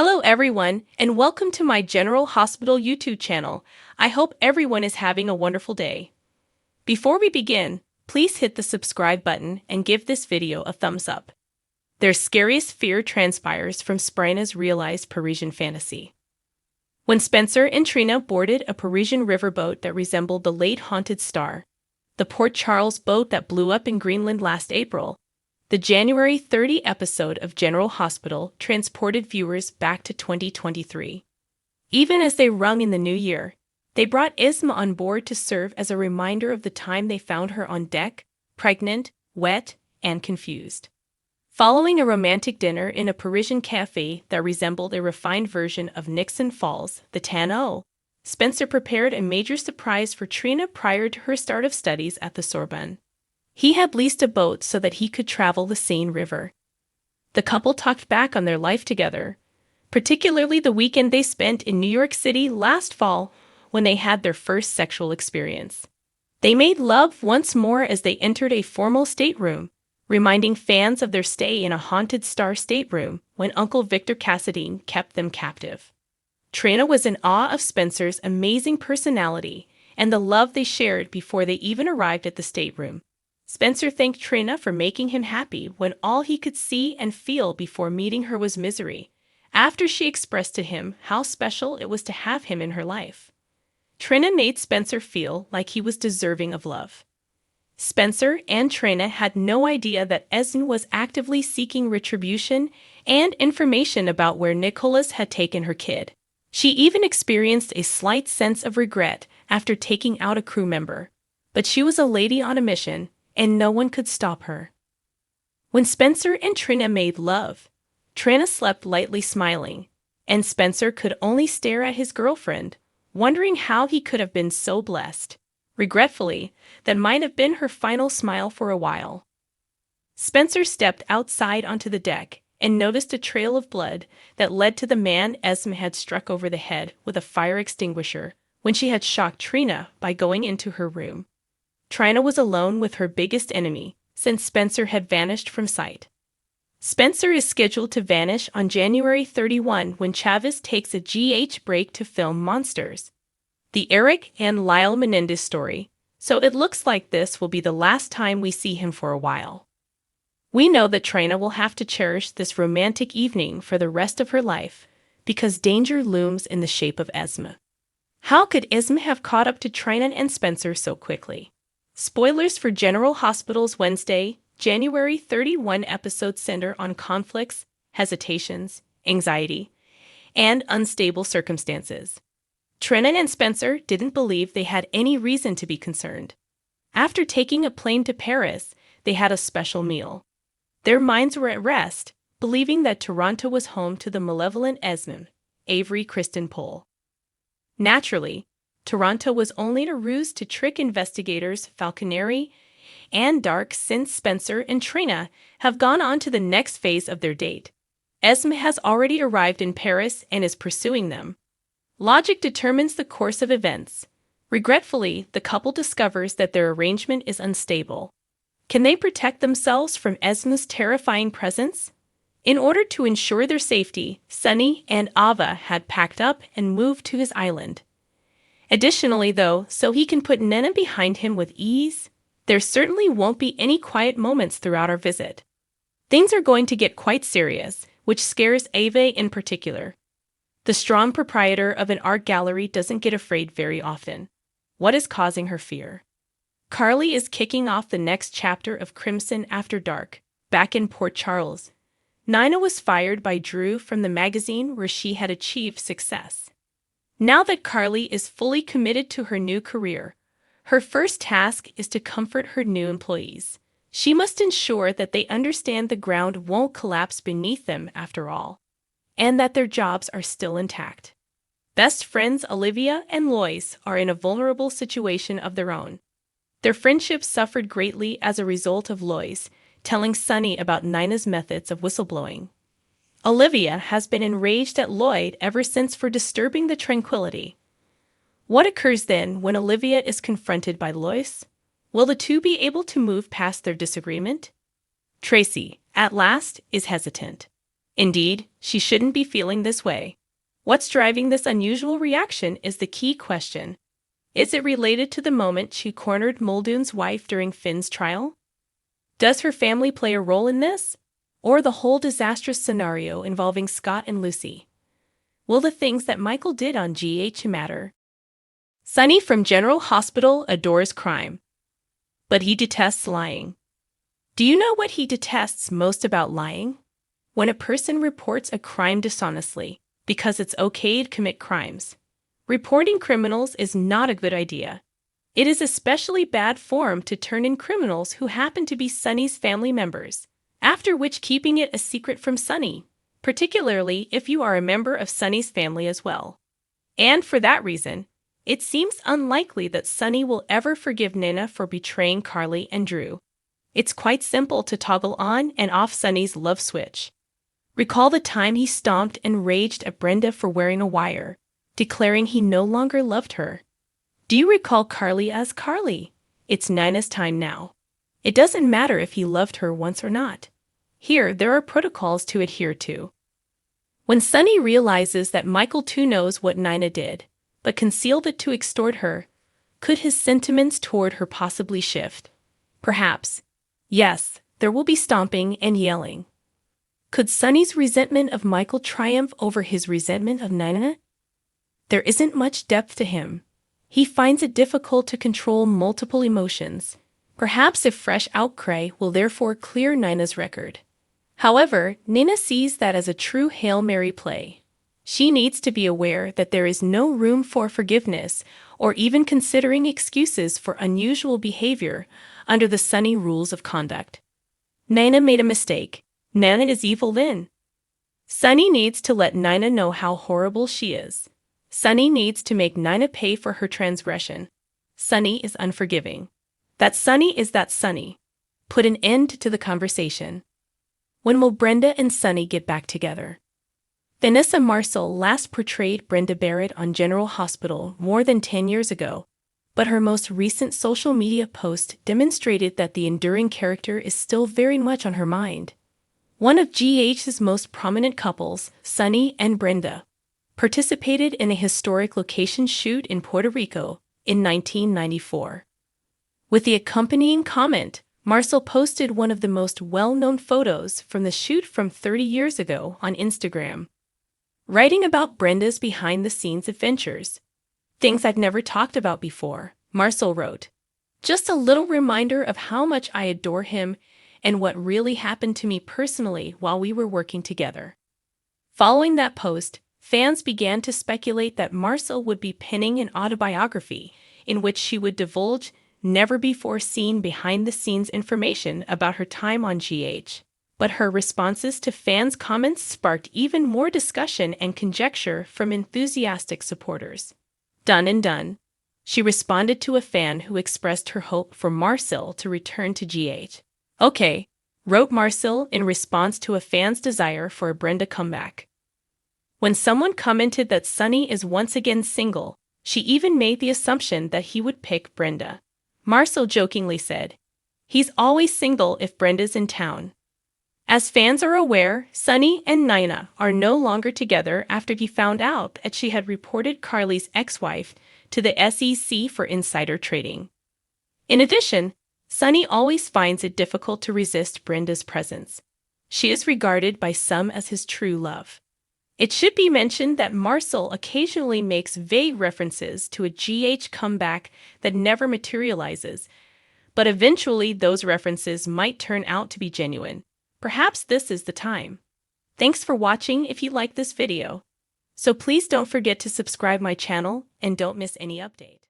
Hello everyone, and welcome to my General Hospital YouTube channel. I hope everyone is having a wonderful day. Before we begin, please hit the subscribe button and give this video a thumbs up. Their scariest fear transpires from Trina's realized Parisian fantasy. When Spencer and Trina boarded a Parisian riverboat that resembled the late haunted Star, the Port Charles boat that blew up in Greenland last April, the January 30 episode of General Hospital transported viewers back to 2023. Even as they rung in the new year, they brought Esme on board to serve as a reminder of the time they found her on deck, pregnant, wet, and confused. Following a romantic dinner in a Parisian cafe that resembled a refined version of Nixon Falls, the Tan-O, Spencer prepared a major surprise for Trina prior to her start of studies at the Sorbonne. He had leased a boat so that he could travel the Seine River. The couple talked back on their life together, particularly the weekend they spent in New York City last fall when they had their first sexual experience. They made love once more as they entered a formal stateroom, reminding fans of their stay in a haunted Star stateroom when Uncle Victor Cassadine kept them captive. Trina was in awe of Spencer's amazing personality and the love they shared before they even arrived at the stateroom. Spencer thanked Trina for making him happy when all he could see and feel before meeting her was misery, after she expressed to him how special it was to have him in her life. Trina made Spencer feel like he was deserving of love. Spencer and Trina had no idea that Esme was actively seeking retribution and information about where Nicholas had taken her kid. She even experienced a slight sense of regret after taking out a crew member, but she was a lady on a mission, and no one could stop her. When Spencer and Trina made love, Trina slept lightly smiling, and Spencer could only stare at his girlfriend, wondering how he could have been so blessed. Regretfully, that might have been her final smile for a while. Spencer stepped outside onto the deck and noticed a trail of blood that led to the man Esme had struck over the head with a fire extinguisher when she had shocked Trina by going into her room. Trina was alone with her biggest enemy, since Spencer had vanished from sight. Spencer is scheduled to vanish on January 31 when Chavez takes a GH break to film Monsters, the Eric and Lyle Menendez story, so it looks like this will be the last time we see him for a while. We know that Trina will have to cherish this romantic evening for the rest of her life, because danger looms in the shape of Esme. How could Esme have caught up to Trina and Spencer so quickly? Spoilers for General Hospital's Wednesday, January 31 episode center on conflicts, hesitations, anxiety, and unstable circumstances. Trina and Spencer didn't believe they had any reason to be concerned. After taking a plane to Paris, they had a special meal. Their minds were at rest, believing that Toronto was home to the malevolent Esme, Avery Kristen Pohl. Naturally, Toronto was only a ruse to trick investigators Falconeri and Dark since Spencer and Trina have gone on to the next phase of their date. Esme has already arrived in Paris and is pursuing them. Logic determines the course of events. Regretfully, the couple discovers that their arrangement is unstable. Can they protect themselves from Esme's terrifying presence? In order to ensure their safety, Sunny and Ava had packed up and moved to his island. Additionally, though, so he can put Nena behind him with ease, there certainly won't be any quiet moments throughout our visit. Things are going to get quite serious, which scares Ava in particular. The strong proprietor of an art gallery doesn't get afraid very often. What is causing her fear? Carly is kicking off the next chapter of Crimson After Dark, back in Port Charles. Nina was fired by Drew from the magazine where she had achieved success. Now that Carly is fully committed to her new career, her first task is to comfort her new employees. She must ensure that they understand the ground won't collapse beneath them after all, and that their jobs are still intact. Best friends Olivia and Lois are in a vulnerable situation of their own. Their friendship suffered greatly as a result of Lois telling Sunny about Nina's methods of whistleblowing. Olivia has been enraged at Lloyd ever since for disturbing the tranquility. What occurs then when Olivia is confronted by Lois? Will the two be able to move past their disagreement? Tracy, at last, is hesitant. Indeed, she shouldn't be feeling this way. What's driving this unusual reaction is the key question. Is it related to the moment she cornered Muldoon's wife during Finn's trial? Does her family play a role in this? Or the whole disastrous scenario involving Scott and Lucy? Will the things that Michael did on GH matter? Sonny from General Hospital adores crime, but he detests lying. Do you know what he detests most about lying? When a person reports a crime dishonestly, because it's okay to commit crimes. Reporting criminals is not a good idea. It is especially bad form to turn in criminals who happen to be Sonny's family members, after which keeping it a secret from Sonny, particularly if you are a member of Sonny's family as well. And for that reason, it seems unlikely that Sonny will ever forgive Nina for betraying Carly and Drew. It's quite simple to toggle on and off Sonny's love switch. Recall the time he stomped and raged at Brenda for wearing a wire, declaring he no longer loved her. Do you recall Carly as Carly? It's Nina's time now. It doesn't matter if he loved her once or not. Here, there are protocols to adhere to. When Sonny realizes that Michael too knows what Nina did, but concealed it to extort her, could his sentiments toward her possibly shift? Perhaps. Yes, there will be stomping and yelling. Could Sonny's resentment of Michael triumph over his resentment of Nina? There isn't much depth to him. He finds it difficult to control multiple emotions. Perhaps a fresh outcry will therefore clear Nina's record. However, Nina sees that as a true Hail Mary play. She needs to be aware that there is no room for forgiveness or even considering excuses for unusual behavior under the Sonny rules of conduct. Nina made a mistake. Nina is evil then. Sonny needs to let Nina know how horrible she is. Sonny needs to make Nina pay for her transgression. Sonny is unforgiving. That Sonny is that Sonny. Put an end to the conversation. When will Brenda and Sonny get back together? Vanessa Marcel last portrayed Brenda Barrett on General Hospital more than 10 years ago, but her most recent social media post demonstrated that the enduring character is still very much on her mind. One of GH's most prominent couples, Sonny and Brenda, participated in a historic location shoot in Puerto Rico in 1994. With the accompanying comment, Marcel posted one of the most well-known photos from the shoot from 30 years ago on Instagram. Writing about Brenda's behind-the-scenes adventures, things I've never talked about before, Marcel wrote, "Just a little reminder of how much I adore him and what really happened to me personally while we were working together." Following that post, fans began to speculate that Marcel would be penning an autobiography in which she would divulge never-before-seen behind-the-scenes information about her time on GH. But her responses to fans' comments sparked even more discussion and conjecture from enthusiastic supporters. Done and done. She responded to a fan who expressed her hope for Marcel to return to GH. "Okay," wrote Marcel in response to a fan's desire for a Brenda comeback. When someone commented that Sonny is once again single, she even made the assumption that he would pick Brenda. Marcel jokingly said, "He's always single if Brenda's in town." As fans are aware, Sonny and Nina are no longer together after he found out that she had reported Carly's ex-wife to the SEC for insider trading. In addition, Sonny always finds it difficult to resist Brenda's presence. She is regarded by some as his true love. It should be mentioned that Marcel occasionally makes vague references to a GH comeback that never materializes, but eventually those references might turn out to be genuine. Perhaps this is the time. Thanks for watching if you like this video. So please don't forget to subscribe my channel and don't miss any update.